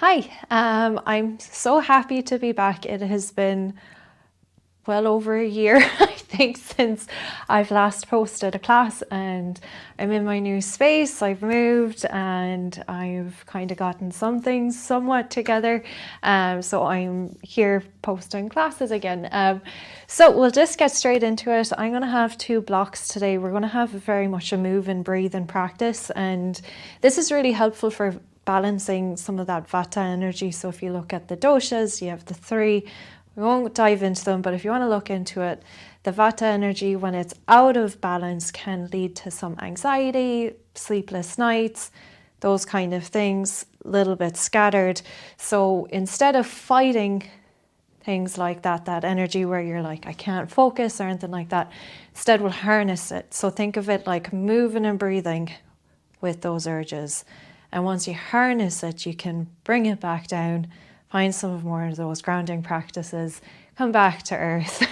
Hi, I'm so happy to be back. It has been well over a year, I think, since I've last posted a class, and I'm in my new space. I've moved and I've kind of gotten some things somewhat together. So I'm here posting classes again. So we'll just get straight into it. I'm going to have 2 blocks today. We're going to have very much a move and breathe and practice, and this is really helpful for balancing some of that Vata energy. So if you look at the doshas, you have the three. We won't dive into them, but if you want to look into it, the Vata energy, when it's out of balance, can lead to some anxiety, sleepless nights, those kind of things, a little bit scattered. So instead of fighting things like that energy where you're like, I can't focus or anything like that, instead we'll harness it. So think of it like moving and breathing with those urges. And once you harness it, you can bring it back down, find some more of those grounding practices, come back to earth,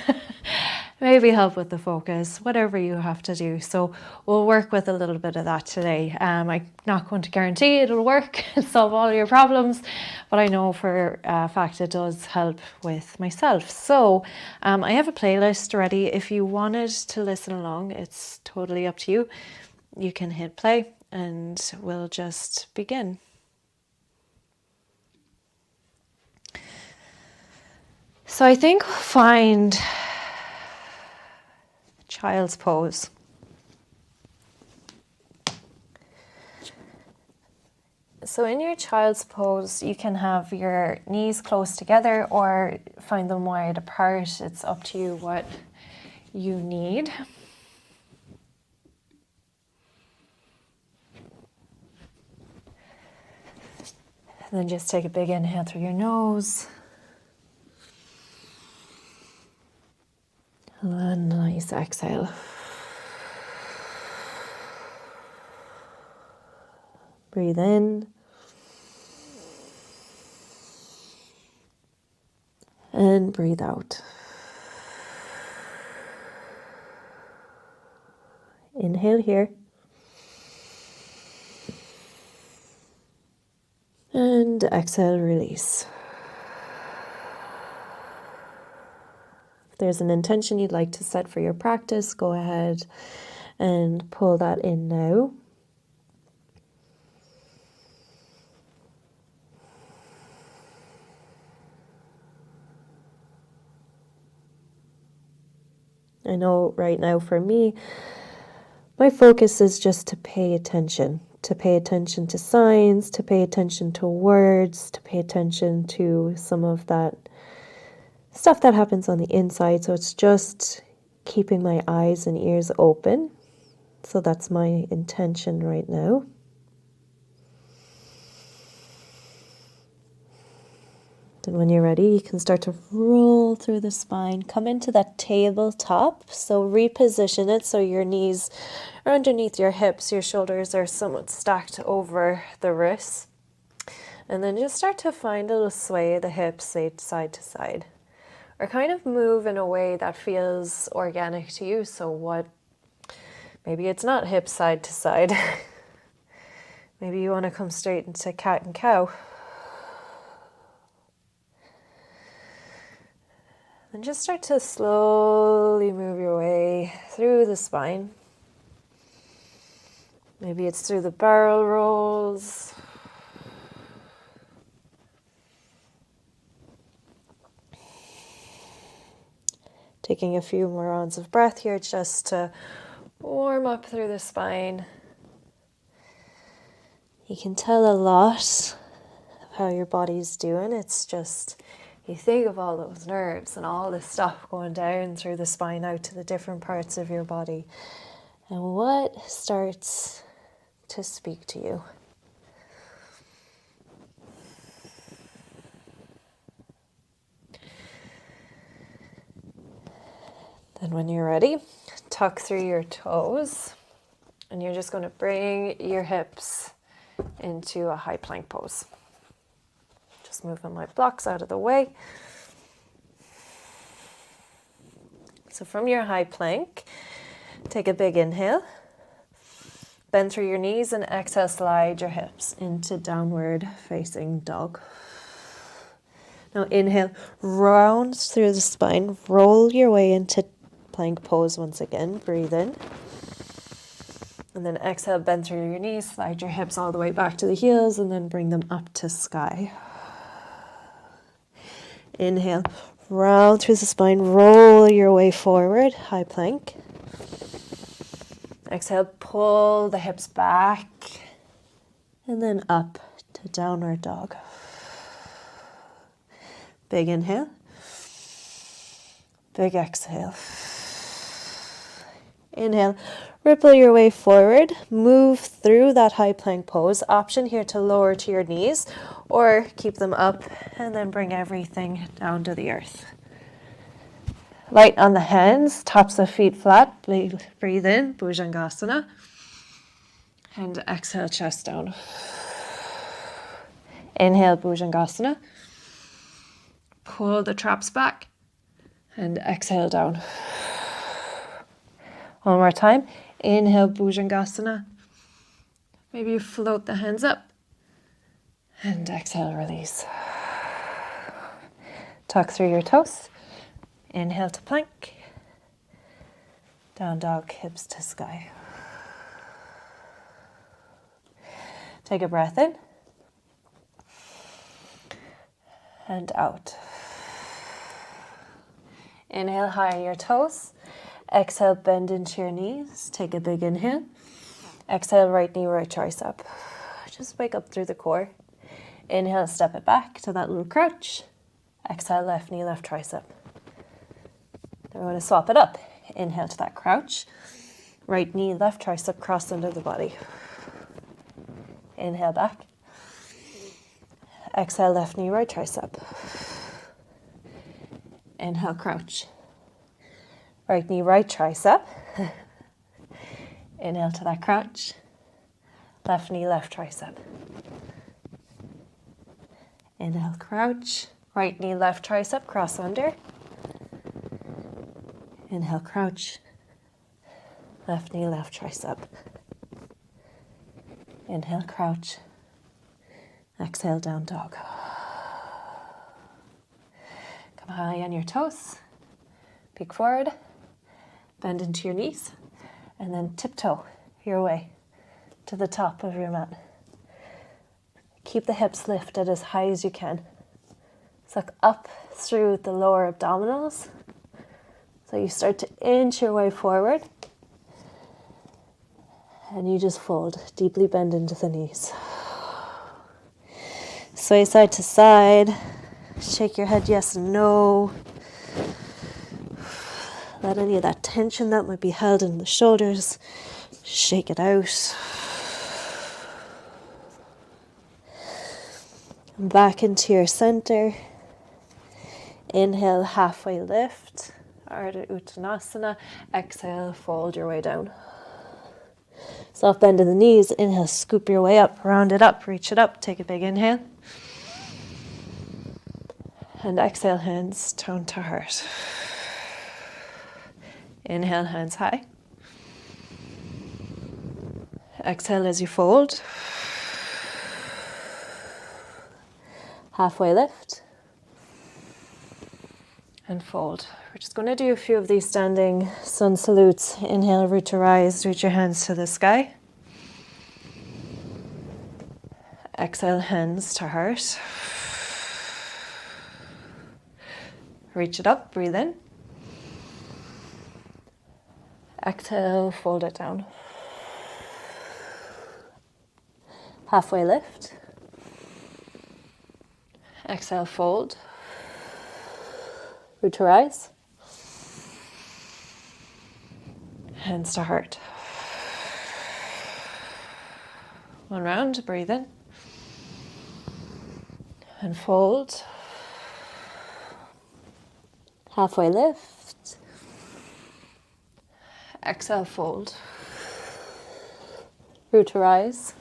maybe help with the focus, whatever you have to do. So we'll work with a little bit of that today. I'm not going to guarantee it'll work and solve all your problems, but I know for a fact it does help with myself. So I have a playlist ready. If you wanted to listen along, it's totally up to you. You can hit play and we'll just begin. So I think find child's pose. So in your child's pose, you can have your knees close together or find them wide apart. It's up to you what you need. And then just take a big inhale through your nose. And a nice exhale. Breathe in. And breathe out. Inhale here. And exhale, release. If there's an intention you'd like to set for your practice, go ahead and pull that in now. I know right now for me, my focus is just to pay attention to signs, to pay attention to words, to pay attention to some of that stuff that happens on the inside. So it's just keeping my eyes and ears open. So that's my intention right now. And when you're ready, you can start to roll through the spine. Come into that tabletop. So reposition it so your knees are underneath your hips. Your shoulders are somewhat stacked over the wrists. And then just start to find a little sway of the hips side to side. Or kind of move in a way that feels organic to you. So maybe it's not hips side to side. Maybe you want to come straight into cat and cow. And just start to slowly move your way through the spine. Maybe it's through the barrel rolls. Taking a few more rounds of breath here just to warm up through the spine. You can tell a lot of how your body's doing. It's just, you think of all those nerves and all this stuff going down through the spine out to the different parts of your body. And what starts to speak to you? Then when you're ready, tuck through your toes. And you're just going to bring your hips into a high plank pose. Just moving my blocks out of the way. So from your high plank, take a big inhale. Bend through your knees and exhale, slide your hips into downward facing dog. Now inhale, round through the spine, roll your way into plank pose once again. Breathe in. And then exhale, bend through your knees, slide your hips all the way back to the heels, and then bring them up to sky. Inhale, round through the spine, roll your way forward, high plank. Exhale, pull the hips back, and then up to downward dog. Big inhale, big exhale. Inhale, ripple your way forward, move through that high plank pose. Option here to lower to your knees or keep them up and then bring everything down to the earth. Light on the hands, tops of feet flat. Breathe in, Bhujangasana. And exhale, chest down. Inhale, Bhujangasana. Pull the traps back and exhale down. One more time. Inhale, Bhujangasana. Maybe you float the hands up. And exhale, release. Tuck through your toes. Inhale to plank. Down dog, hips to sky. Take a breath in. And out. Inhale, high on your toes. Exhale, bend into your knees. Take a big inhale. Exhale, right knee, right tricep. Just wake up through the core. Inhale, step it back to that little crouch. Exhale, left knee, left tricep. Then we're going to swap it up. Inhale to that crouch. Right knee, left tricep, cross under the body. Inhale back. Exhale, left knee, right tricep. Inhale, crouch. Right knee, right tricep. Inhale to that crouch. Left knee, left tricep. Inhale, crouch. Right knee, left tricep, cross under. Inhale, crouch. Left knee, left tricep. Inhale, crouch. Exhale, down dog. Come high on your toes. Peek forward. Bend into your knees. And then tiptoe your way to the top of your mat. Keep the hips lifted as high as you can. Suck up through the lower abdominals. So you start to inch your way forward. And you just fold, deeply bend into the knees. Sway side to side. Shake your head yes and no. Let any of that tension that might be held in the shoulders, shake it out. Back into your center. Inhale, halfway lift, Ardha Uttanasana. Exhale, fold your way down. Soft bend in the knees. Inhale, scoop your way up, round it up, reach it up. Take a big inhale. And exhale, hands down to heart. Inhale, hands high. Exhale as you fold. Halfway lift. And fold. We're just going to do a few of these standing sun salutes. Inhale, root to rise, reach your hands to the sky. Exhale, hands to heart. Reach it up, breathe in. Exhale, fold it down. Halfway lift. Exhale, fold. Root to rise. Hands to heart. One round, breathe in. And fold. Halfway lift. Exhale, fold. Root to rise.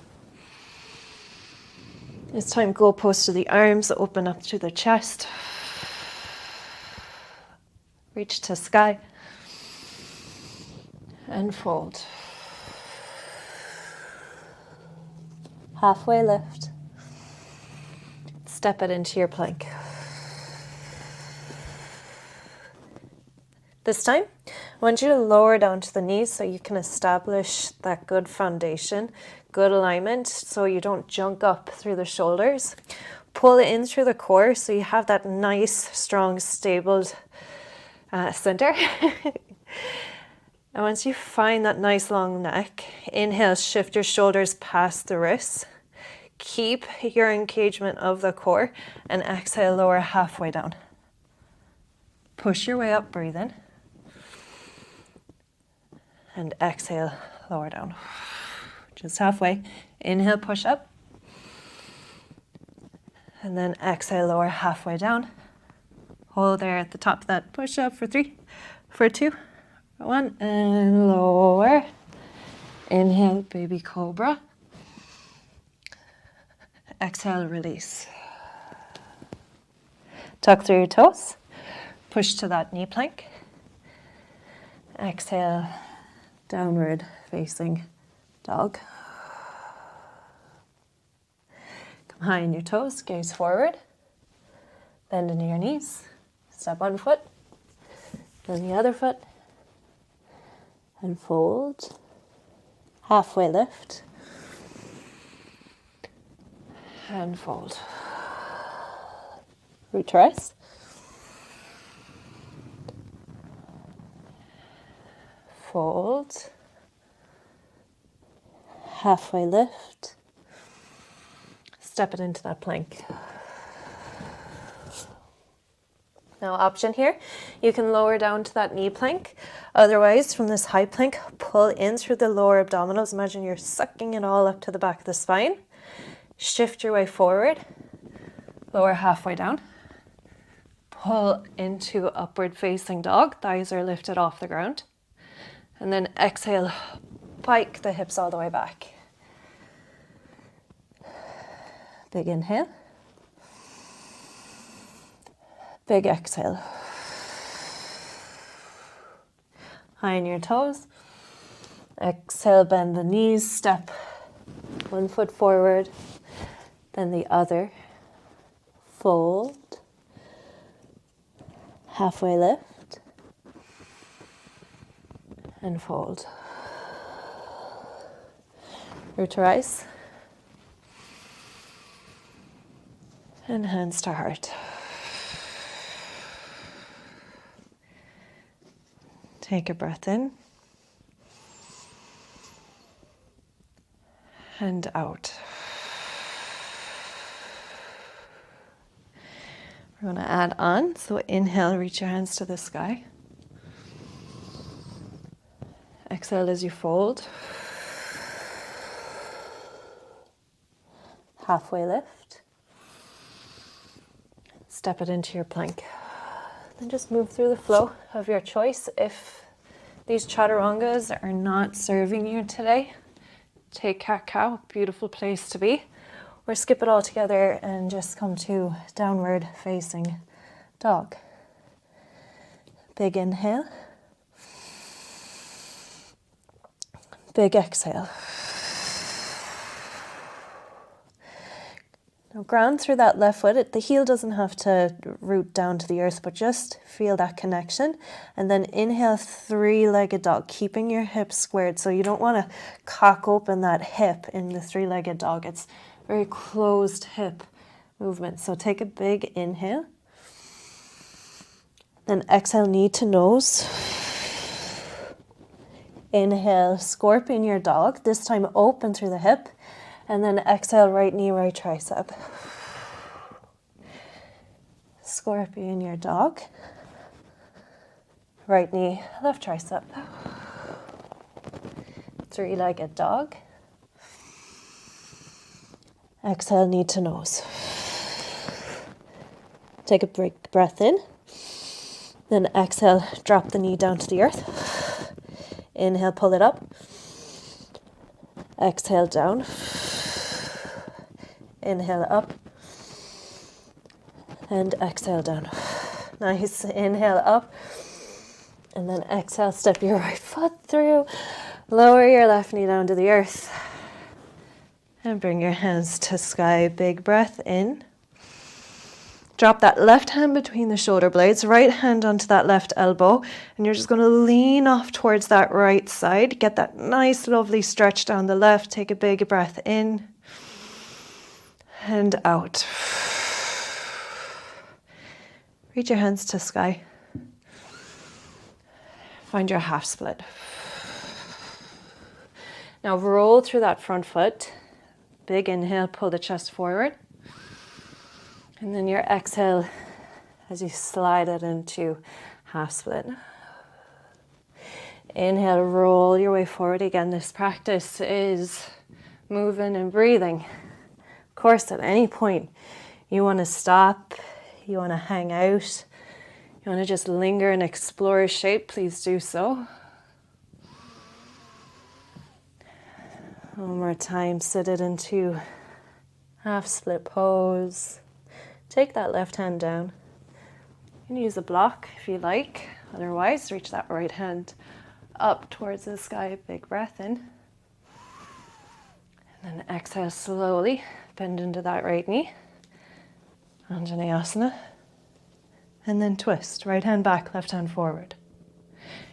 This time, go pose to the arms, open up to the chest. Reach to sky. And fold. halfway lift. Step it into your plank. This time, I want you to lower down to the knees so you can establish that good foundation, good alignment, so you don't junk up through the shoulders. Pull it in through the core so you have that nice, strong, stable center. And once you find that nice long neck, inhale, shift your shoulders past the wrists. Keep your engagement of the core and exhale, lower halfway down. Push your way up, breathe in. And exhale, lower down. Just halfway. Inhale, push up. And then exhale, lower halfway down. Hold there at the top of that push up for 3, for 2, for 1, and lower. Inhale, baby cobra. Exhale, release. Tuck through your toes. Push to that knee plank. Exhale, downward facing dog. Come high in your toes, gaze forward. Bend into your knees. Step one foot, then the other foot. And fold. Halfway lift. And fold. Root to rest. Fold. Halfway lift. Step it into that plank. Now, option here, you can lower down to that knee plank. Otherwise, from this high plank, pull in through the lower abdominals. Imagine you're sucking it all up to the back of the spine. Shift your way forward. Lower halfway down. Pull into upward facing dog. Thighs are lifted off the ground. And then exhale, pike the hips all the way back. Big inhale. Big exhale. High in your toes. Exhale, bend the knees, step one foot forward, then the other. Fold. Halfway lift. And fold. Root to rise. And hands to heart. Take a breath in. And out. We're going to add on. So inhale, reach your hands to the sky. Exhale as you fold. Halfway lift. Step it into your plank. Then just move through the flow of your choice. If these chaturangas are not serving you today, take cat-cow, beautiful place to be. Or skip it all together and just come to downward facing dog. Big inhale. Big exhale. Now ground through that left foot. The heel doesn't have to root down to the earth, but just feel that connection. And then inhale, three-legged dog, keeping your hips squared. So you don't want to cock open that hip in the three-legged dog. It's very closed hip movement. So take a big inhale. Then exhale, knee to nose. Inhale, scorpion your dog. This time open through the hip. And then exhale, right knee, right tricep. Scorpion your dog. Right knee, left tricep. Three-legged dog. Exhale, knee to nose. Take a big breath in. Then exhale, drop the knee down to the earth. Inhale, pull it up. Exhale, down. Inhale, up. And exhale, down. Nice. Inhale, up. And then exhale, step your right foot through. Lower your left knee down to the earth. And bring your hands to sky, big breath in. Drop that left hand between the shoulder blades, right hand onto that left elbow, and you're just going to lean off towards that right side. Get that nice, lovely stretch down the left. Take a big breath in and out. Reach your hands to sky. Find your half split. Now roll through that front foot. Big inhale, pull the chest forward. And then your exhale as you slide it into half split. Inhale, roll your way forward. Again, this practice is moving and breathing. Of course, at any point you want to stop, you want to hang out, you want to just linger and explore shape, please do so. One more time, sit it into half split pose. Take that left hand down. You can use a block if you like. Otherwise, reach that right hand up towards the sky. Big breath in. And then exhale slowly. Bend into that right knee. Anjaneyasana. And then twist. Right hand back, left hand forward.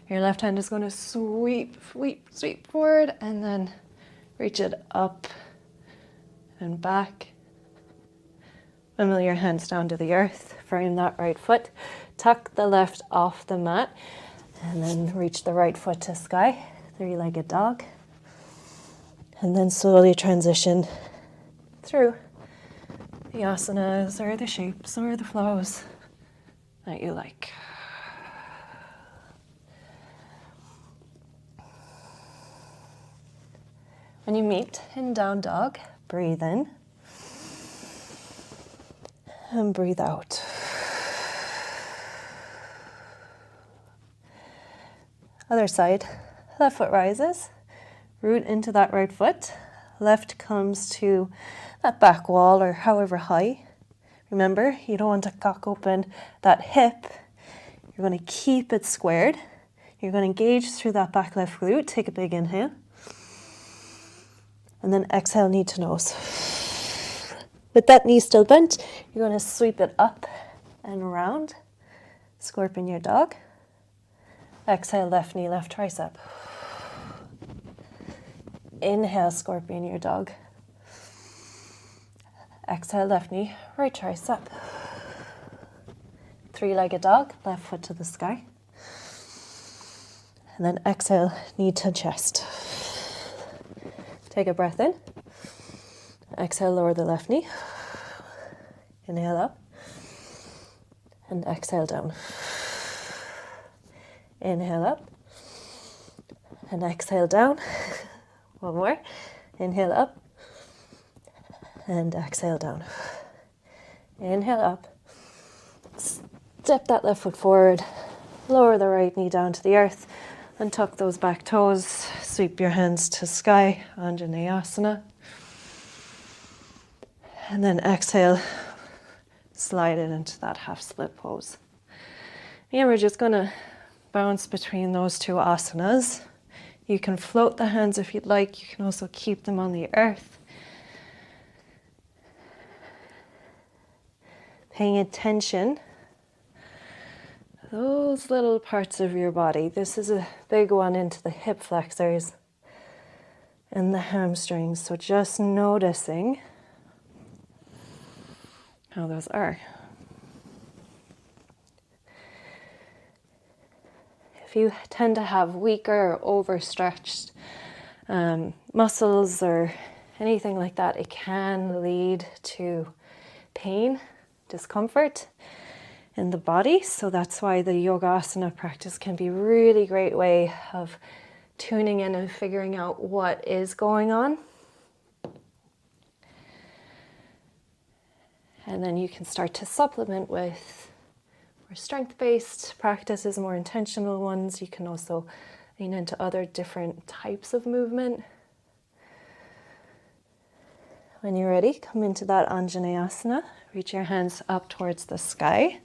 Your left hand is going to sweep forward and then reach it up and back. Familiar hands down to the earth. Frame that right foot. Tuck the left off the mat. And then reach the right foot to sky. Three-legged dog. And then slowly transition through the asanas or the shapes or the flows that you like. When you meet in down dog, breathe in. And breathe out. Other side, left foot rises, root into that right foot. Left comes to that back wall or however high. Remember, you don't want to cock open that hip. You're going to keep it squared. You're going to engage through that back left glute. Take a big inhale. And then exhale, knee to nose. With that knee still bent, you're going to sweep it up and around. Scorpion your dog. Exhale, left knee, left tricep. Inhale, scorpion your dog. Exhale, left knee, right tricep. Three-legged dog, left foot to the sky. And then exhale, knee to chest. Take a breath in. Exhale, lower the left knee. Inhale up. And exhale down. Inhale up. And exhale down. One more. Inhale up. And exhale down. Inhale up. Step that left foot forward. Lower the right knee down to the earth. And tuck those back toes. Sweep your hands to sky. Anjaneyasana. And then exhale, slide it into that half split pose. And we're just going to bounce between those two asanas. You can float the hands if you'd like. You can also keep them on the earth. Paying attention to those little parts of your body. This is a big one into the hip flexors and the hamstrings. So just noticing how those are. If you tend to have weaker or overstretched muscles or anything like that, it can lead to pain, discomfort in the body. So that's why the yoga asana practice can be a really great way of tuning in and figuring out what is going on. And then you can start to supplement with more strength-based practices, more intentional ones. You can also lean into other different types of movement. When you're ready, come into that Anjaneyasana. Reach your hands up towards the sky.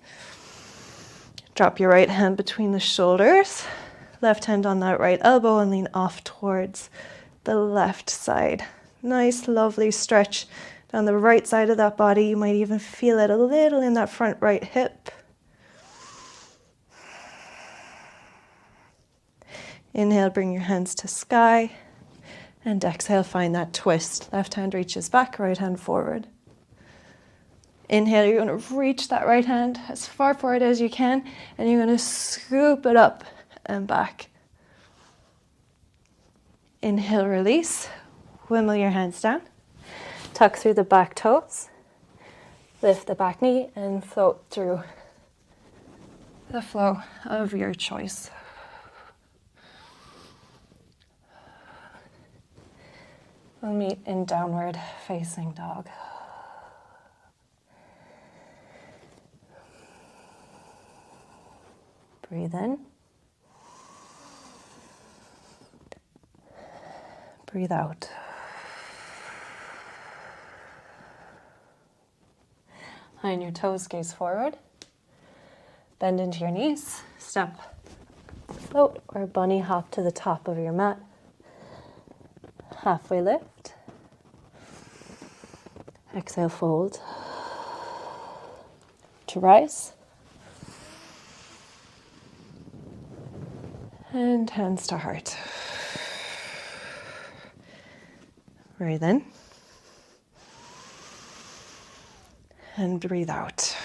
Drop your right hand between the shoulders. Left hand on that right elbow and lean off towards the left side. Nice, lovely stretch down the right side of that body. You might even feel it a little in that front right hip. Inhale, bring your hands to sky. And exhale, find that twist. Left hand reaches back, right hand forward. Inhale, you're going to reach that right hand as far forward as you can, and you're going to scoop it up and back. Inhale, release. Wimble your hands down. Tuck through the back toes. Lift the back knee and float through the flow of your choice. We'll meet in downward facing dog. Breathe in. Breathe out. Line your toes, gaze forward. Bend into your knees. Step, float, or bunny hop to the top of your mat. Halfway lift. Exhale, fold. To rise. And hands to heart. Breathe in. And breathe out.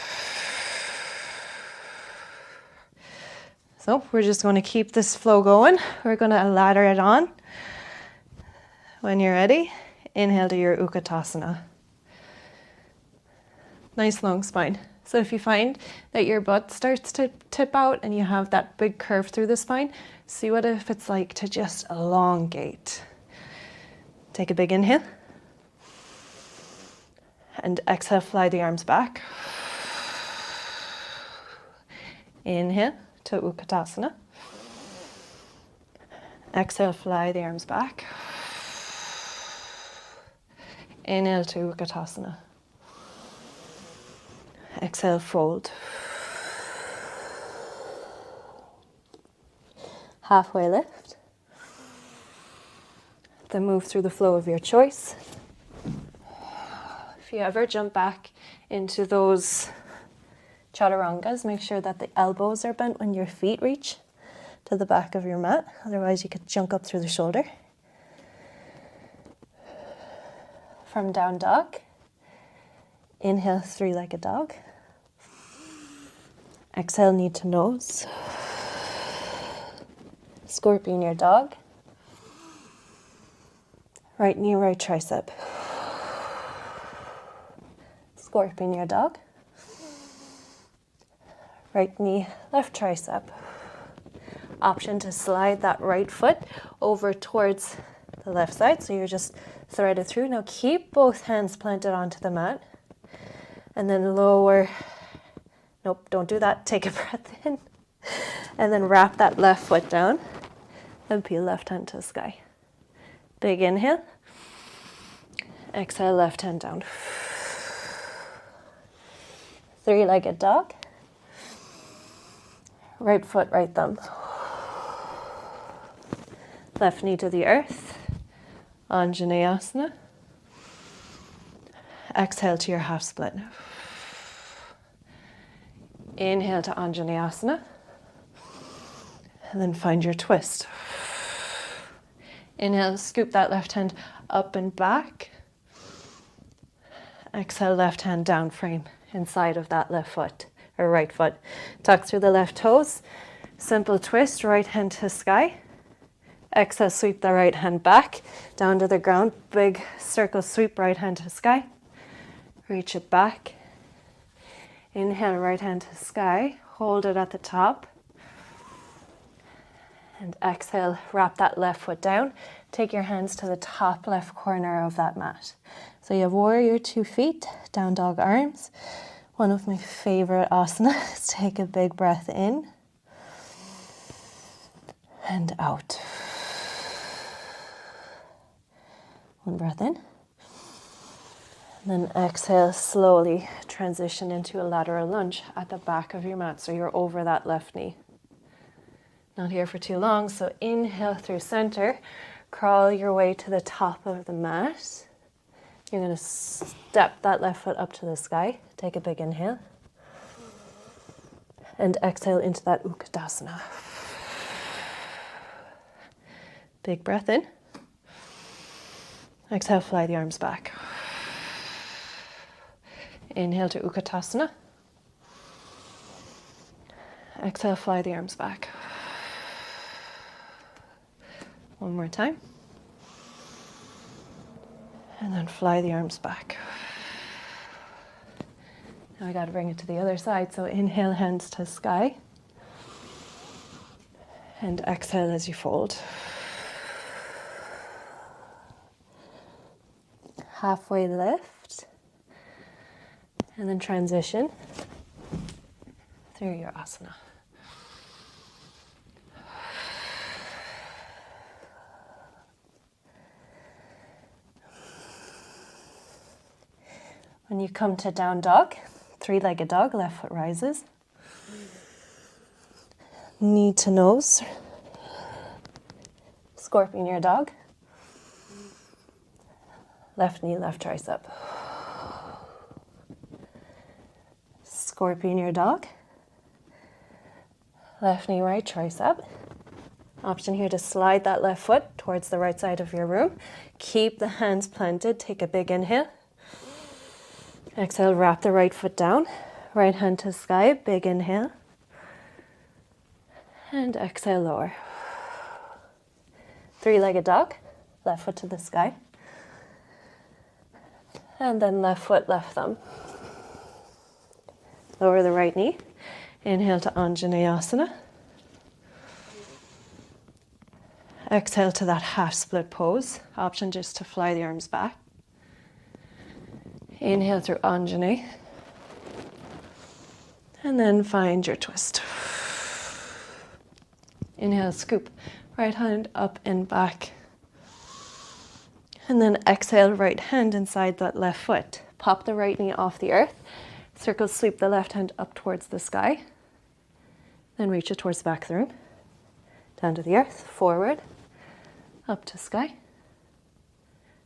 So we're just going to keep this flow going. We're going to ladder it on. When you're ready, inhale to your Utkatasana. Nice long spine. So if you find that your butt starts to tip out and you have that big curve through the spine, see what if it's like to just elongate. Take a big inhale. And exhale, fly the arms back. Inhale to Utkatasana. Exhale, fly the arms back. Inhale to Utkatasana. Exhale, fold. Halfway lift. Then move through the flow of your choice. If you ever jump back into those chaturangas, make sure that the elbows are bent when your feet reach to the back of your mat. Otherwise, you could jump up through the shoulder. From down dog, inhale, three-legged dog. Exhale, knee to nose. Scorpion your dog. Right knee, right tricep. Scorpion your dog. Right knee, left tricep. Option to slide that right foot over towards the left side. So you're just threaded through. Now keep both hands planted onto the mat. And then lower. Nope, don't do that. Take a breath in. And then wrap that left foot down. And peel left hand to the sky. Big inhale. Exhale, left hand down. Three-legged dog. Right foot, right thumb. Left knee to the earth. Anjaneyasana. Exhale to your half split. Inhale to Anjaneyasana. And then find your twist. Inhale, scoop that left hand up and back. Exhale, left hand down, frame inside of that left foot or right foot. Tuck through the left toes. Simple twist, right hand to sky. Exhale, sweep the right hand back down to the ground. Big circle sweep, right hand to sky. Reach it back. Inhale, right hand to sky. Hold it at the top. And exhale, wrap that left foot down. Take your hands to the top left corner of that mat. So you have warrior 2 feet, down dog arms. One of my favorite asanas. Take a big breath in and out. One breath in. And then exhale, slowly transition into a lateral lunge at the back of your mat. So you're over that left knee. Not here for too long, so inhale through center. Crawl your way to the top of the mat. You're going to step that left foot up to the sky. Take a big inhale. And exhale into that Utkatasana. Big breath in. Exhale, fly the arms back. Inhale to Utkatasana. Exhale, fly the arms back. One more time. And then fly the arms back. Now I got to bring it to the other side. So inhale, hands to sky. And exhale as you fold. Halfway lift. And then transition through your asana. When you come to down dog, three-legged dog, left foot rises. Knee to nose. Scorpion your dog. Left knee, left tricep. Scorpion your dog. Left knee, right tricep. Option here to slide that left foot towards the right side of your room. Keep the hands planted. Take a big inhale. Exhale, wrap the right foot down. Right hand to sky, big inhale. And exhale, lower. Three-legged dog, left foot to the sky. And then left foot, left thumb. Lower the right knee. Inhale to Anjaneyasana. Exhale to that half split pose. Option just to fly the arms back. Inhale through Anjane. And then find your twist. Inhale, scoop. Right hand up and back. And then exhale, right hand inside that left foot. Pop the right knee off the earth. Circle sweep the left hand up towards the sky. Then reach it towards the back of the room. Down to the earth, forward, up to sky,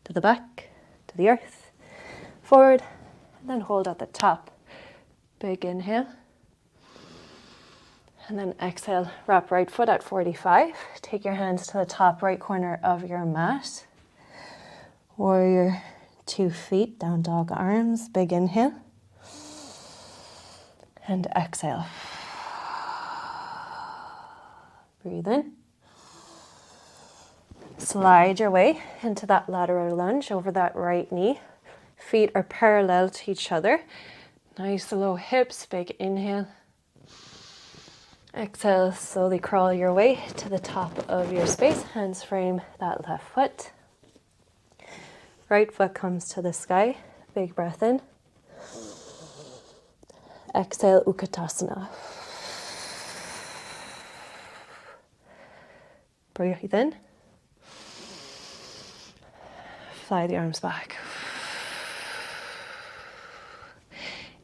to the back, to the earth. Forward, and then hold at the top. Big inhale. And then exhale, wrap right foot at 45. Take your hands to the top right corner of your mat. Warrior 2 feet, down dog arms. Big inhale. And exhale. Breathe in. Slide your way into that lateral lunge over that right knee. Feet are parallel to each other. Nice low hips, big inhale. Exhale, slowly crawl your way to the top of your space. Hands frame that left foot. Right foot comes to the sky. Big breath in. Exhale, Utkatasana. Breathe in. Fly the arms back.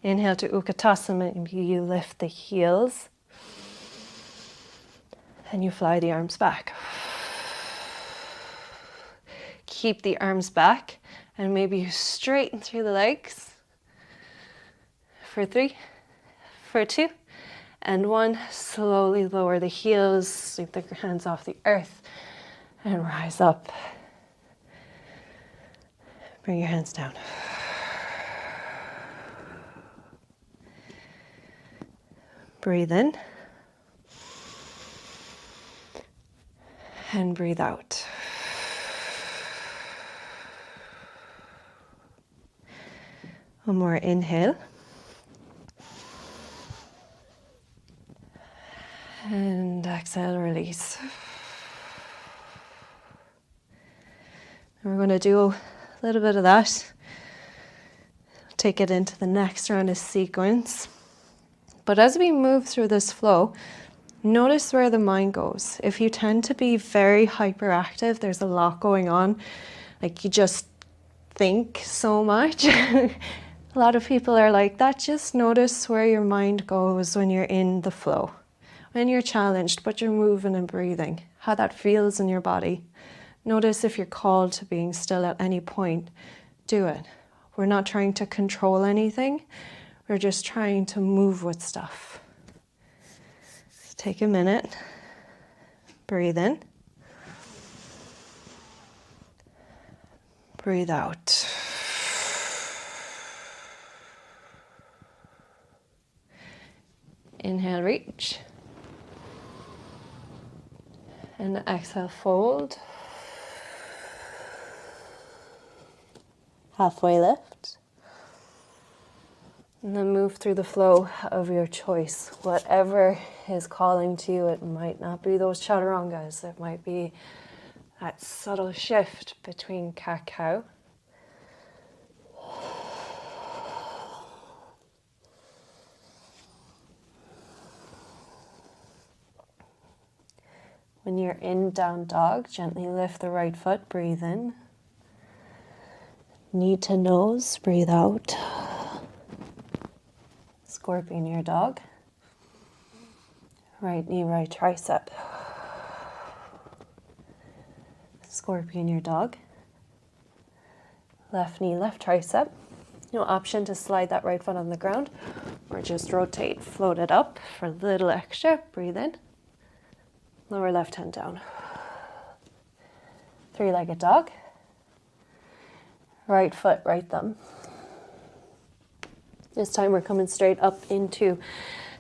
Inhale to Utkatasana, you lift the heels and you fly the arms back. Keep the arms back and maybe you straighten through the legs for 3, for 2, and 1. Slowly lower the heels, sweep the hands off the earth and rise up. Bring your hands down. Breathe in and breathe out. One more inhale. And exhale, release. And we're going to do a little bit of that. Take it into the next round of sequence. But as we move through this flow, notice where the mind goes. If you tend to be very hyperactive, there's a lot going on. Like you just think so much. A lot of people are like that. Just notice where your mind goes when you're in the flow. When you're challenged, but you're moving and breathing. How that feels in your body. Notice if you're called to being still at any point, do it. We're not trying to control anything. We're just trying to move with stuff. So take a minute, breathe in, breathe out. Inhale, reach. And exhale, fold. Halfway lift. And then move through the flow of your choice. Whatever is calling to you, it might not be those chaturangas. It might be that subtle shift between cat-cow. When you're in down dog, gently lift the right foot, breathe in. Knee to nose, breathe out. Scorpion your dog. Right knee, right tricep. Scorpion your dog. Left knee, left tricep. No option to slide that right foot on the ground or just rotate, float it up for a little extra. Breathe in. Lower left hand down. Three-legged dog. Right foot, right thumb. This time we're coming straight up into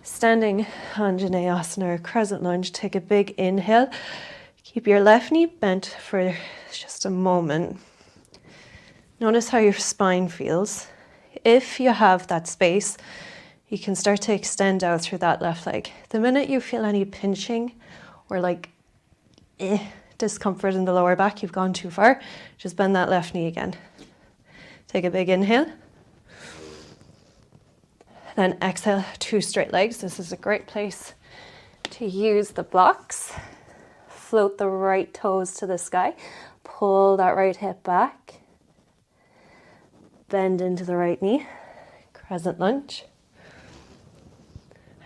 standing Anjaneyasana or crescent lunge. Take a big inhale. Keep your left knee bent for just a moment. Notice how your spine feels. If you have that space, you can start to extend out through that left leg. The minute you feel any pinching or like discomfort in the lower back, you've gone too far, just bend that left knee again. Take a big inhale. Then exhale, two straight legs. This is a great place to use the blocks. Float the right toes to the sky. Pull that right hip back. Bend into the right knee. Crescent lunge.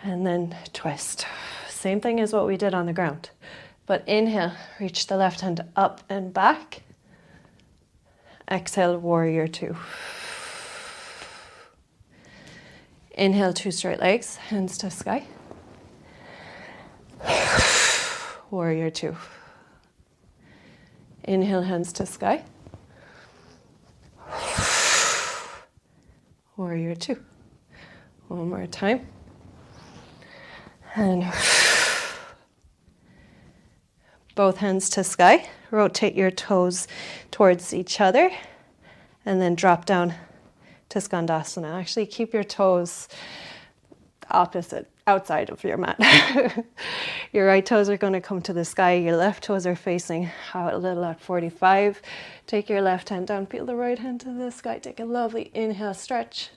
And then twist. Same thing as what we did on the ground. But inhale, reach the left hand up and back. Exhale, warrior two. Inhale, two straight legs, hands to sky. Warrior two. Inhale, hands to sky. Warrior two. One more time. And both hands to sky. Rotate your toes towards each other. And then drop down to Skandasana. Actually, keep your toes opposite, outside of your mat. Your right toes are going to come to the sky. Your left toes are facing out a little at 45. Take your left hand down. Feel the right hand to the sky. Take a lovely inhale, stretch.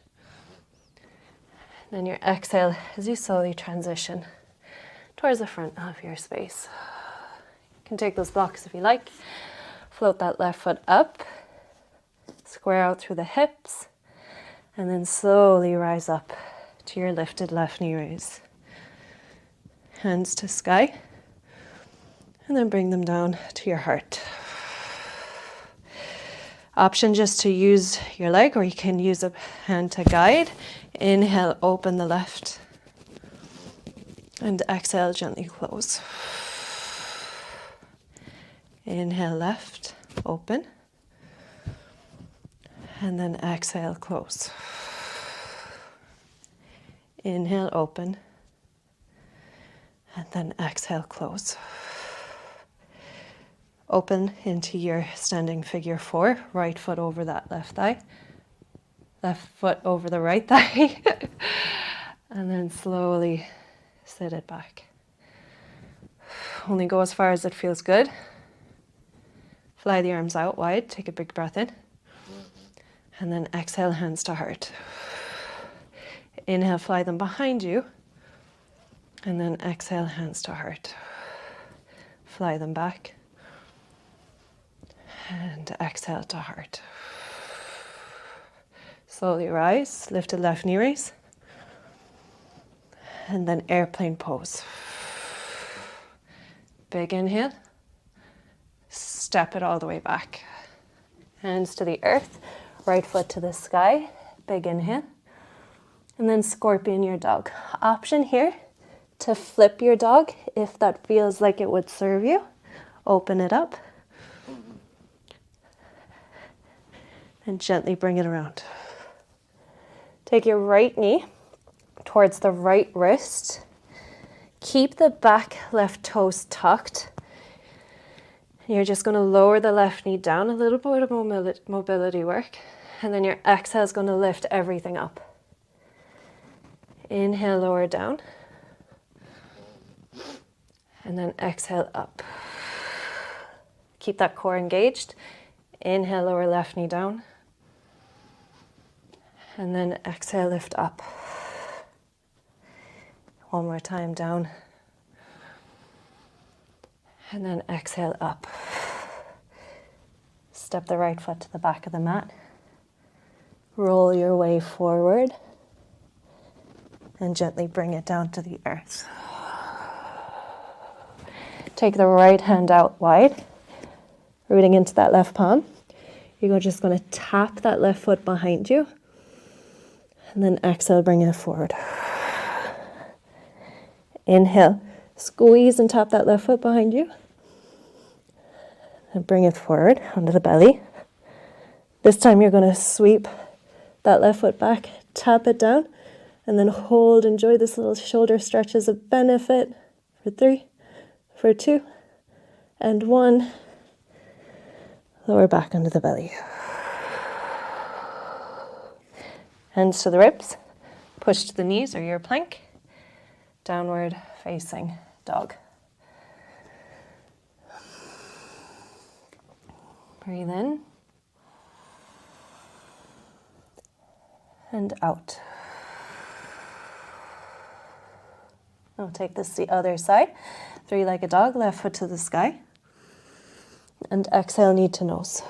Then your exhale as you slowly transition towards the front of your space. You can take those blocks if you like. Float that left foot up. Square out through the hips. And then slowly rise up to your lifted left knee raise. Hands to sky. And then bring them down to your heart. Option just to use your leg, or you can use a hand to guide. Inhale, open the left. And exhale, gently close. Inhale, left, open. And then exhale, close. Inhale, open. And then exhale, close. Open into your standing figure four. Right foot over that left thigh. Left foot over the right thigh. And then slowly sit it back. Only go as far as it feels good. Fly the arms out wide. Take a big breath in. And then exhale, hands to heart. Inhale, fly them behind you. And then exhale, hands to heart. Fly them back. And exhale to heart. Slowly rise, lifted left knee raise. And then airplane pose. Big inhale. step it all the way back. Hands to the earth, right foot to the sky, big inhale. And then scorpion your dog. Option here to flip your dog if that feels like it would serve you. Open it up. And gently bring it around. Take your right knee towards the right wrist. Keep the back left toes tucked. You're just going to lower the left knee down, a little bit of mobility work. And then your exhale is going to lift everything up. Inhale, lower down. And then exhale up. Keep that core engaged. Inhale, lower left knee down. And then exhale, lift up. One more time, down. And then exhale, up. Step the right foot to the back of the mat. Roll your way forward. And gently bring it down to the earth. Take the right hand out wide, rooting into that left palm. You're just going to tap that left foot behind you. And then exhale, bring it forward. Inhale, squeeze and tap that left foot behind you. And bring it forward onto the belly. This time you're going to sweep that left foot back, tap it down, and then hold. Enjoy this little shoulder stretch as a benefit. For 3, for 2, and 1. Lower back onto the belly. Hands to the ribs. Push to the knees or your plank. Downward facing dog. Breathe in. And out. Now take this the other side. 3-legged dog, left foot to the sky. And exhale, knee to nose.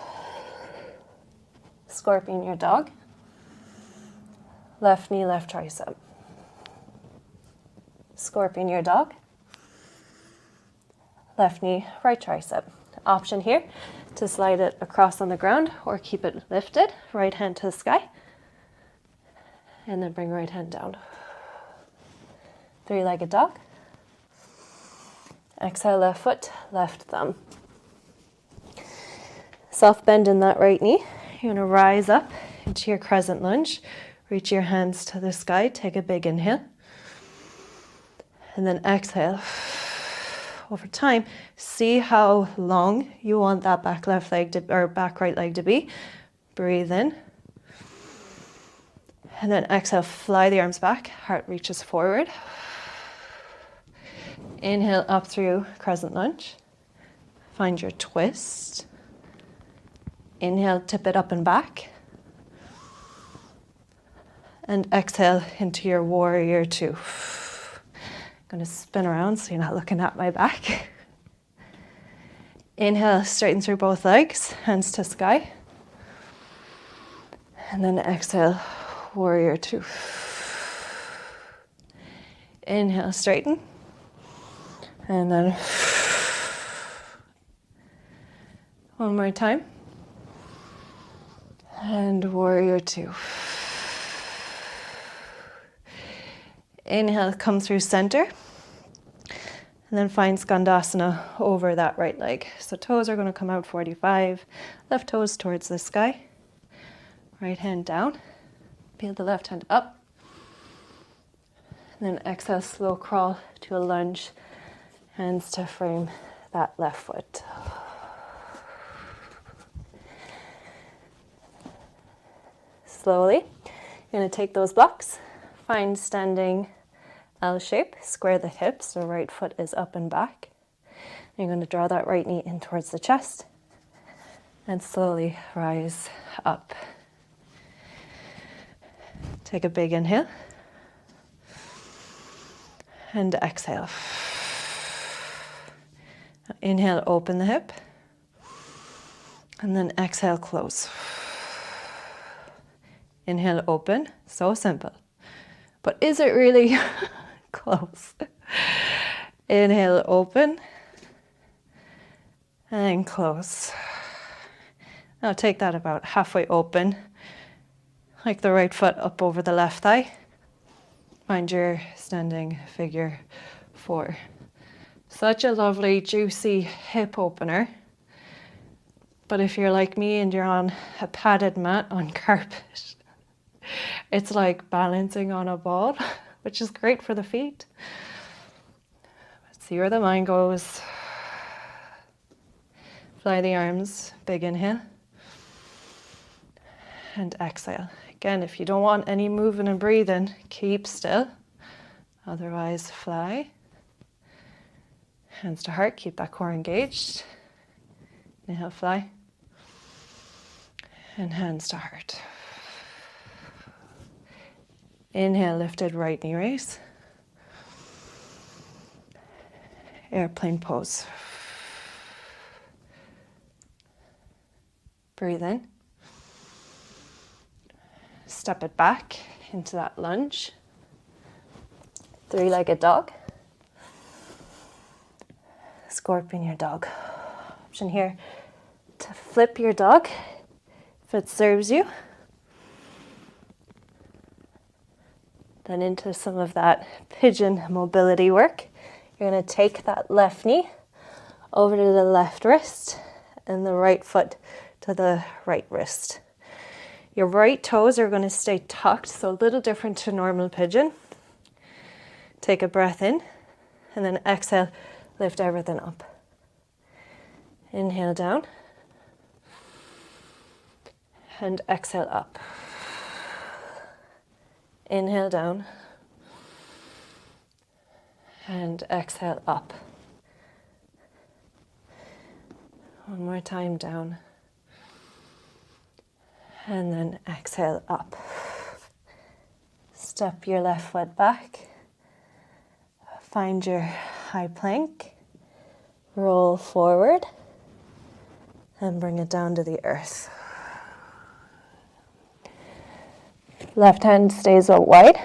Scorpion your dog. Left knee, left tricep. Scorpion your dog. Left knee, right tricep. Option here to slide it across on the ground or keep it lifted. Right hand to the sky. And then bring right hand down. 3-legged dog. Exhale, left foot, left thumb. Soft bend in that right knee. You're going to rise up into your crescent lunge. Reach your hands to the sky. Take a big inhale. And then exhale. Over time, see how long you want that back left leg to, or back right leg to be. Breathe in. And then exhale, fly the arms back. Heart reaches forward. Inhale up through crescent lunge. Find your twist. Inhale, tip it up and back. And exhale into your warrior 2. I'm going to spin around so you're not looking at my back. Inhale, straighten through both legs, hands to sky. And then exhale, warrior 2. Inhale, straighten. And then one more time. And warrior 2. Inhale, come through center. And then find Skandasana over that right leg. So toes are going to come out 45. Left toes towards the sky. Right hand down. Peel the left hand up. And then exhale, slow crawl to a lunge. Hands to frame that left foot. Slowly, you're going to take those blocks. Find standing L shape, square the hips, the right foot is up and back. You're going to draw that right knee in towards the chest and slowly rise up. Take a big inhale and exhale. Inhale, open the hip, and then exhale, close. Inhale, open, so simple. But is it really close? Inhale, open. And close. Now take that about halfway open, like the right foot up over the left thigh. Find your standing figure 4. Such a lovely, juicy hip opener. But if you're like me and you're on a padded mat on carpet, it's like balancing on a ball, which is great for the feet. Let's see where the mind goes. Fly the arms, big inhale. And exhale. Again, if you don't want any moving and breathing, keep still. Otherwise, fly. Hands to heart, keep that core engaged. Inhale, fly. And hands to heart. Inhale, lifted right knee raise. Airplane pose. Breathe in. Step it back into that lunge. 3-legged dog. Scorpion your dog. Option here to flip your dog if it serves you. Then into some of that pigeon mobility work. You're going to take that left knee over to the left wrist and the right foot to the right wrist. Your right toes are going to stay tucked, so a little different to normal pigeon. Take a breath in and then exhale, lift everything up. Inhale down and exhale up. Inhale down and exhale up. One more time down. And then exhale up. Step your left foot back. Find your high plank. Roll forward. And bring it down to the earth. Left hand stays out wide.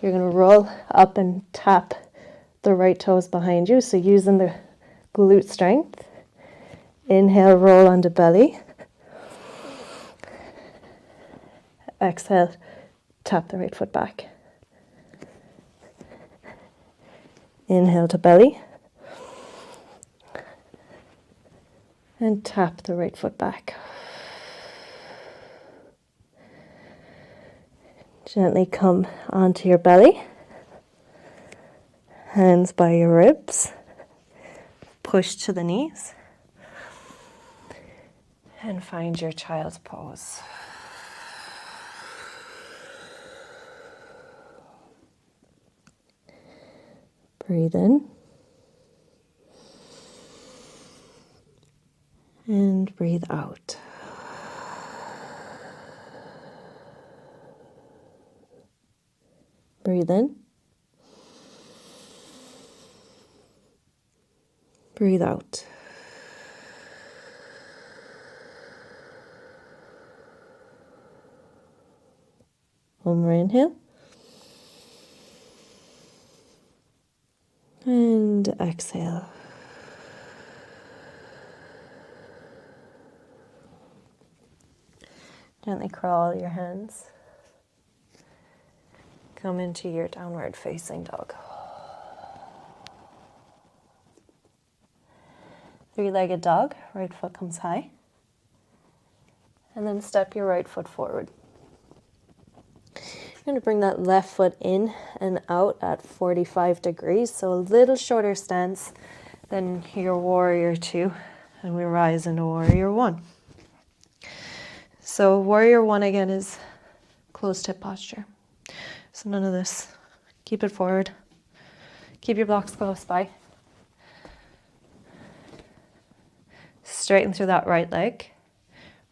You're going to roll up and tap the right toes behind you. So using the glute strength. Inhale, roll onto belly. Exhale, tap the right foot back. Inhale to belly. And tap the right foot back. Gently come onto your belly. Hands by your ribs. Push to the knees. And find your child's pose. Breathe in. And breathe out. Breathe in. Breathe out. One more inhale. And exhale. Gently crawl your hands. Come into your downward facing dog. 3-legged dog, right foot comes high. And then step your right foot forward. You're going to bring that left foot in and out at 45 degrees, so a little shorter stance than your warrior 2, and we rise into warrior 1. So warrior 1 again is closed hip posture. So none of this. Keep it forward. Keep your blocks close by. Straighten through that right leg.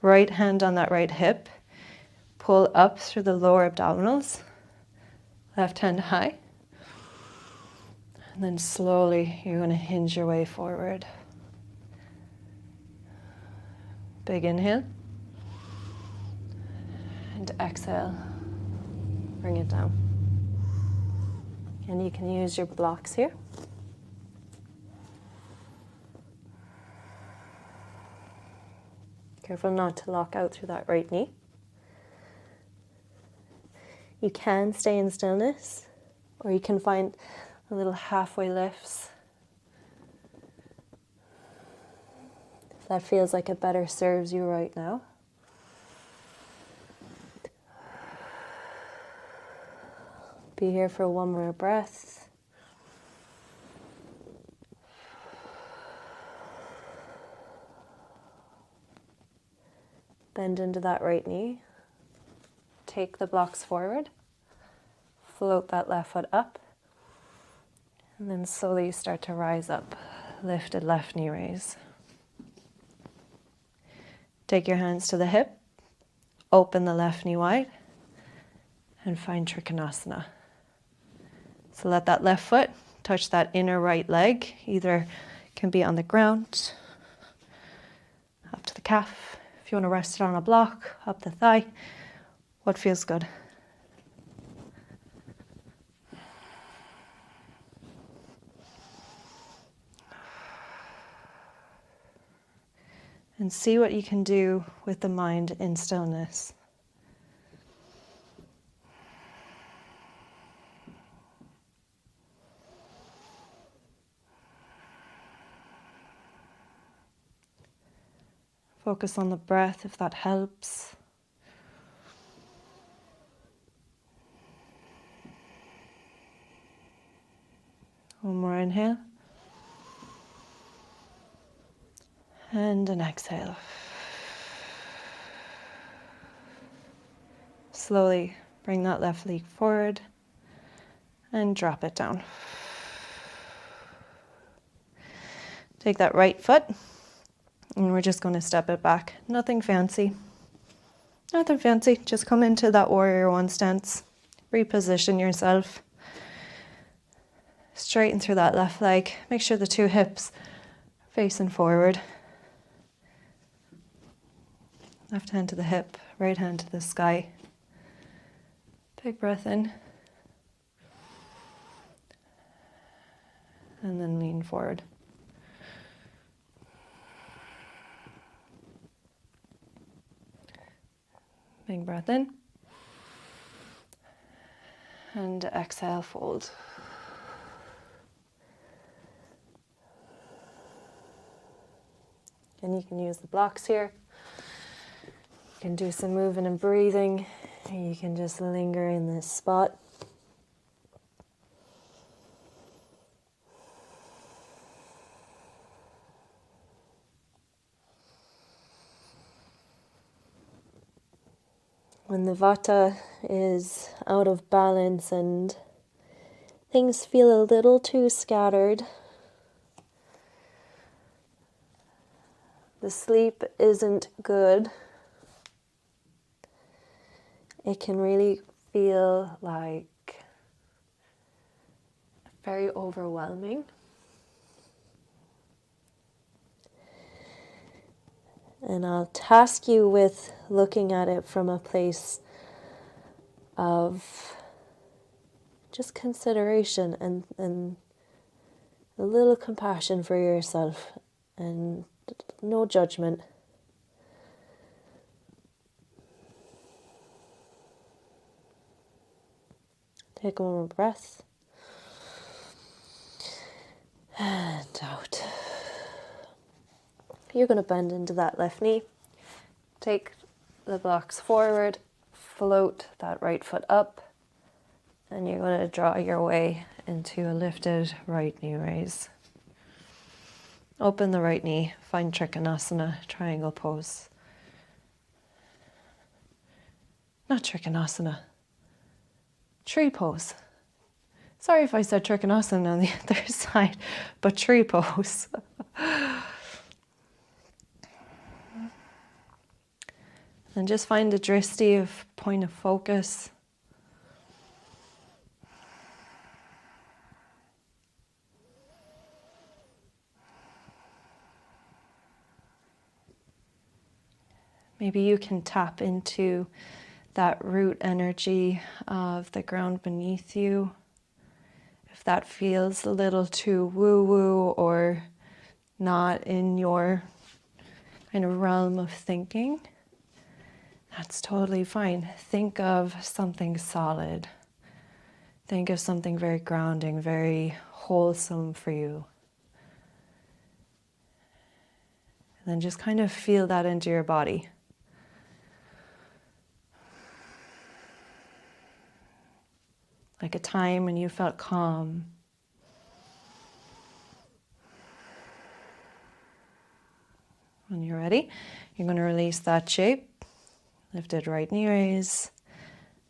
Right hand on that right hip. Pull up through the lower abdominals. Left hand high. And then slowly you're going to hinge your way forward. Big inhale. And exhale. Bring it down. And you can use your blocks here. Careful not to lock out through that right knee. You can stay in stillness, or you can find a little halfway lifts. If that feels like it better serves you right now. Be here for one more breath. Bend into that right knee. Take the blocks forward. Float that left foot up. And then slowly start to rise up. Lifted left knee raise. Take your hands to the hip. Open the left knee wide. And find Trikonasana. So let that left foot touch that inner right leg. Either can be on the ground, up to the calf. If you want to rest it on a block, up the thigh. What feels good? And see what you can do with the mind in stillness. Focus on the breath if that helps. One more inhale. And an exhale. Slowly bring that left leg forward and drop it down. Take that right foot and we're just going to step it back. Nothing fancy. Nothing fancy. Just come into that warrior one stance. Reposition yourself. Straighten through that left leg. Make sure the two hips are facing forward. Left hand to the hip, right hand to the sky. Big breath in. And then lean forward. Big breath in. And exhale, fold. And you can use the blocks here. You can do some moving and breathing. You can just linger in this spot. When the Vata is out of balance and things feel a little too scattered, the sleep isn't good, it can really feel like very overwhelming. And I'll task you with looking at it from a place of just consideration and a little compassion for yourself and no judgment. Take one more breath. And out. You're going to bend into that left knee. Take the blocks forward. Float that right foot up. And you're going to draw your way into a lifted right knee raise. Open the right knee. Find Trikonasana, triangle pose. Not Trikonasana. Tree pose. Sorry if I said Trikonasana on the other side, but tree pose. And just find a drishti of point of focus. Maybe you can tap into that root energy of the ground beneath you. If that feels a little too woo-woo or not in your kind of realm of thinking, that's totally fine. Think of something solid. Think of something very grounding, very wholesome for you. And then just kind of feel that into your body. Like a time when you felt calm. When you're ready, you're going to release that shape. Lift it right knee raise.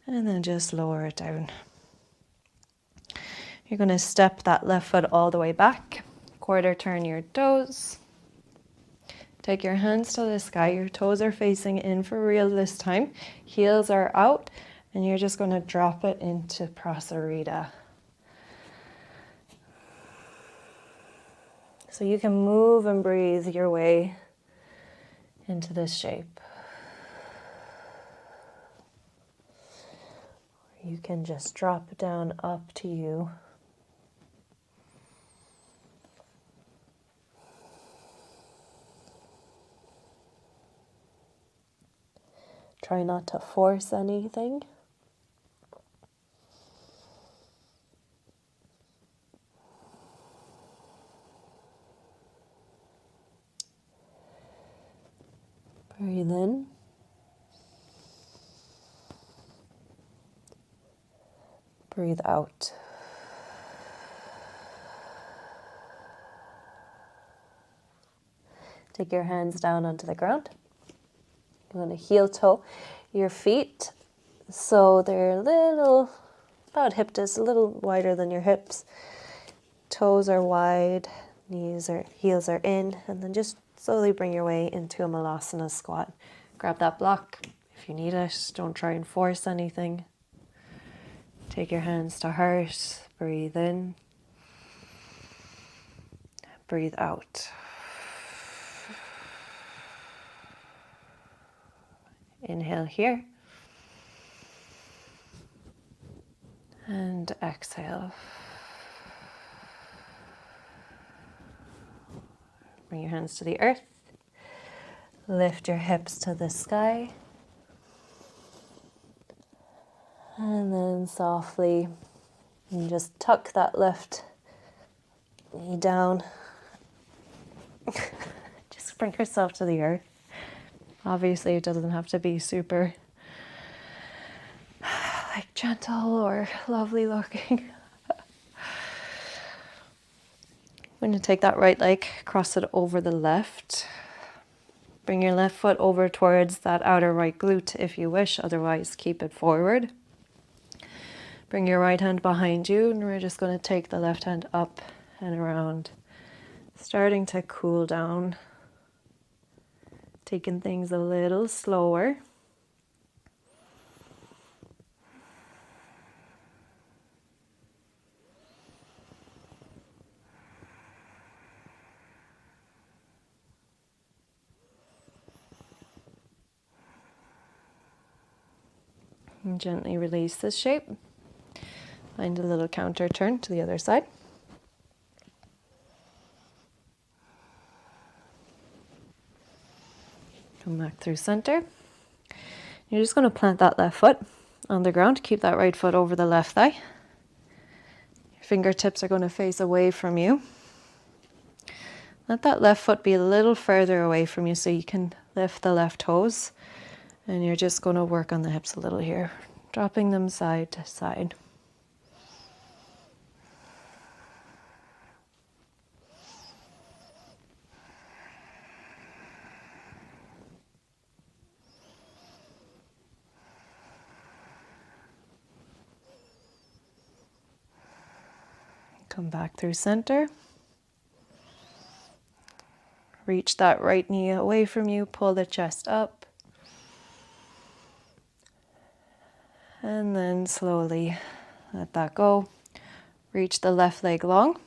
And then just lower it down. You're going to step that left foot all the way back. Quarter turn your toes. Take your hands to the sky. Your toes are facing in for real this time. Heels are out. And you're just going to drop it into Prasarita. So you can move and breathe your way into this shape. You can just drop it down, up to you. Try not to force anything. Breathe in. Breathe out. Take your hands down onto the ground. You're going to heel toe your feet so they're a little, about hip distance, a little wider than your hips. Toes are wide, heels are in, and then just slowly bring your way into a Malasana squat. Grab that block if you need it. Don't try and force anything. Take your hands to heart. Breathe in. Breathe out. Inhale here. And exhale. Bring your hands to the earth. Lift your hips to the sky. And then softly, and just tuck that left knee down. Just bring yourself to the earth. Obviously, it doesn't have to be super like gentle or lovely looking. I'm going to take that right leg, cross it over the left. Bring your left foot over towards that outer right glute if you wish, otherwise keep it forward. Bring your right hand behind you, and we're just going to take the left hand up and around, starting to cool down, taking things a little slower. And gently release this shape. Find a little counter turn to the other side. Come back through center. You're just going to plant that left foot on the ground. Keep that right foot over the left thigh. Your fingertips are going to face away from you. Let that left foot be a little further away from you so you can lift the left toes. And you're just going to work on the hips a little here, dropping them side to side. Come back through center. Reach that right knee away from you, pull the chest up. And then slowly let that go. Reach the left leg long.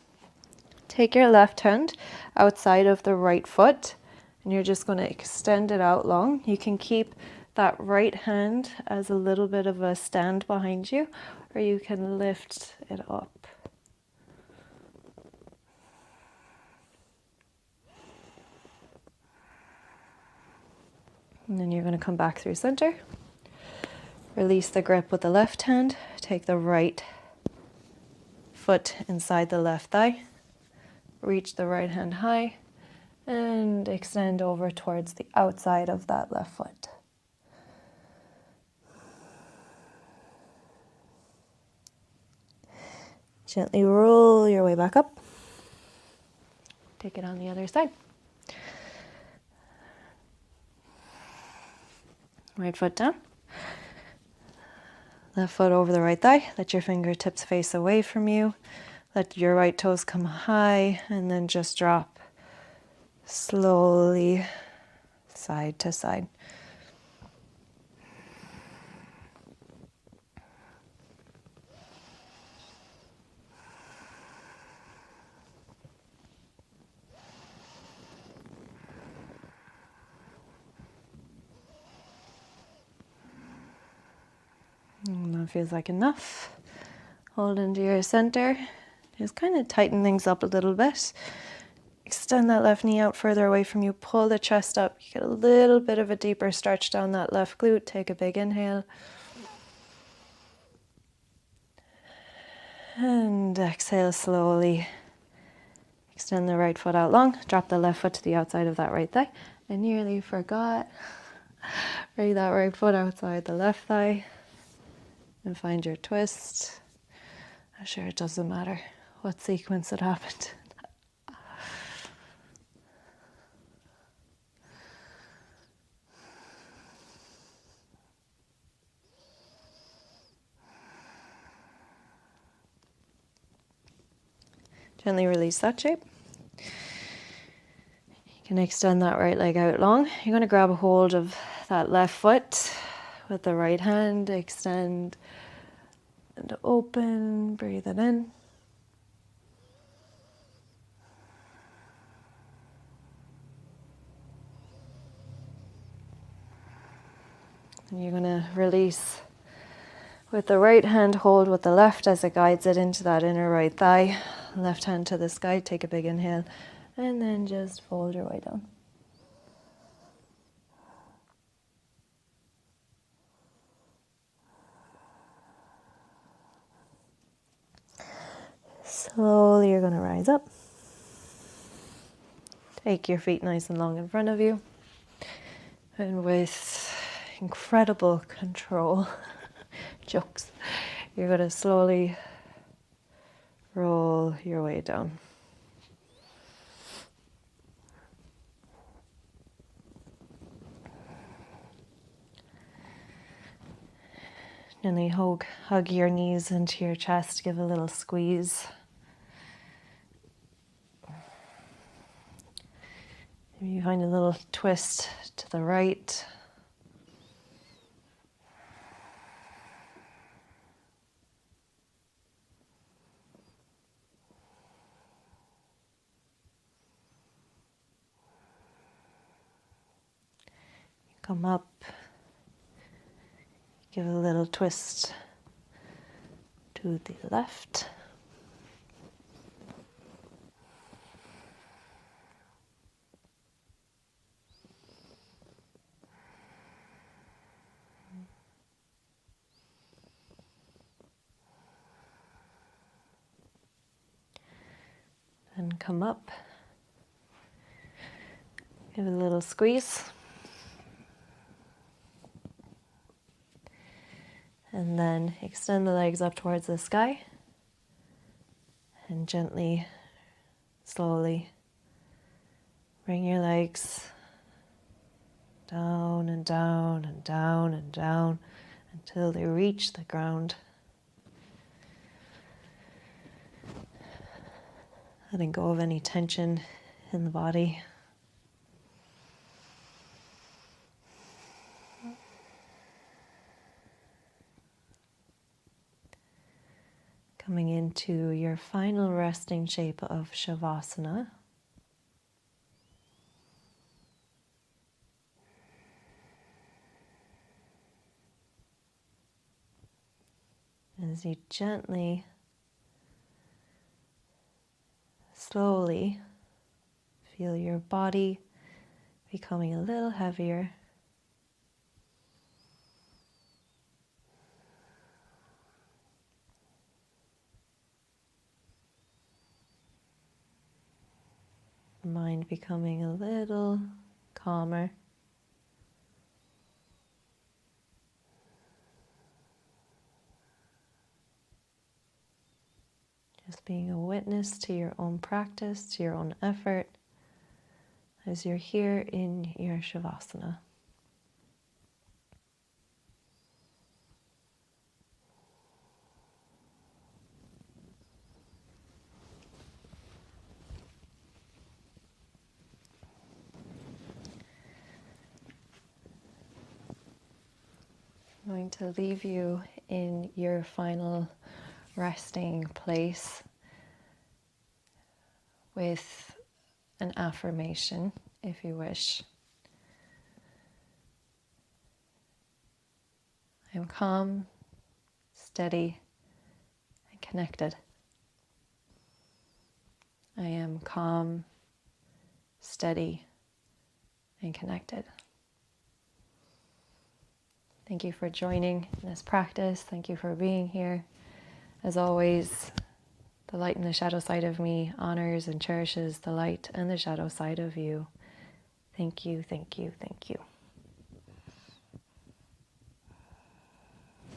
Take your left hand outside of the right foot, and you're just going to extend it out long. You can keep that right hand as a little bit of a stand behind you, or you can lift it up. And then you're going to come back through center. Release the grip with the left hand. Take the right foot inside the left thigh. Reach the right hand high and extend over towards the outside of that left foot. Gently roll your way back up. Take it on the other side. Right foot down. Left foot over the right thigh. Let your fingertips face away from you. Let your right toes come high and then just drop slowly side to side. And that feels like enough. Hold into your center. Just kind of tighten things up a little bit. Extend that left knee out further away from you. Pull the chest up. You get a little bit of a deeper stretch down that left glute. Take a big inhale. And exhale slowly. Extend the right foot out long. Drop the left foot to the outside of that right thigh. I nearly forgot. Bring that right foot outside the left thigh. And find your twist. I'm sure it doesn't matter what sequence it happened. Gently release that shape. You can extend that right leg out long. You're going to grab a hold of that left foot with the right hand. Extend and open. Breathe it in. And you're going to release with the right hand, hold with the left as it guides it into that inner right thigh. Left hand to the sky, take a big inhale, and then just fold your way down. Slowly you're going to rise up. Take your feet nice and long in front of you. And with incredible control, jokes, you're going to slowly roll your way down. Gently hug your knees into your chest, give a little squeeze. Maybe you find a little twist to the right. Come up, give a little twist to the left. And come up, give it a little squeeze. And then extend the legs up towards the sky. And gently, slowly, bring your legs down and down and down and down until they reach the ground. Letting go of any tension in the body. Coming into your final resting shape of Shavasana. As you gently, slowly feel your body becoming a little heavier mind becoming a little calmer. Just being a witness to your own practice, to your own effort, as you're here in your Shavasana. I'm going to leave you in your final resting place with an affirmation, if you wish. I am calm, steady, and connected. I am calm, steady, and connected. Thank you for joining in this practice. Thank you for being here. As always, the light and the shadow side of me honors and cherishes the light and the shadow side of you. Thank you, thank you, thank you.